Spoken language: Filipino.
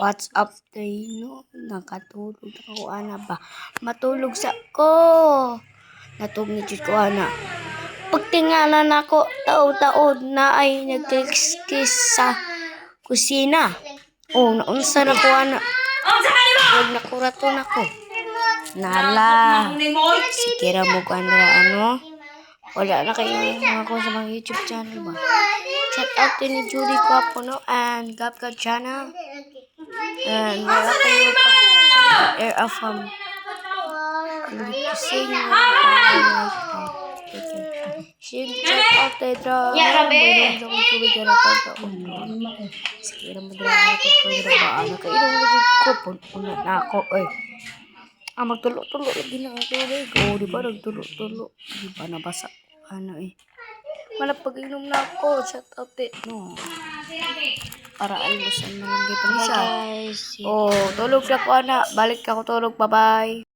What's up day no? Nakatulog ako ana ba? Matulog sa ko. Natug ni Diyos ko ana. Pagtingalan ako, taod-taod na ay nagkiskis sa kusina. Oh, naunsa na ko ana. Huwag nakuraton ako. Nala. Sikira mo ko ano? Wala na kayo ako sa mga YouTube channel ba? Shout out to ni Judy Guapo no and Gabgab channel. And wala kayo air afam. Kasi nyo. Shout out to Edra. Mayroon sa mga tubig na natataon. Sikira mo dira ako kung nabaan. Nakailong lagi ko. Punat na ako. Magtulo-tulo lagi na ang tubig. Oh, di ba nagtulo-tulo? Di ba nabasa? Wala pag-inom na ako. Shout out it. No. Para almusan na lang dito siya. Oh, tulog na ko ana. Balik ako tulog. Bye-bye.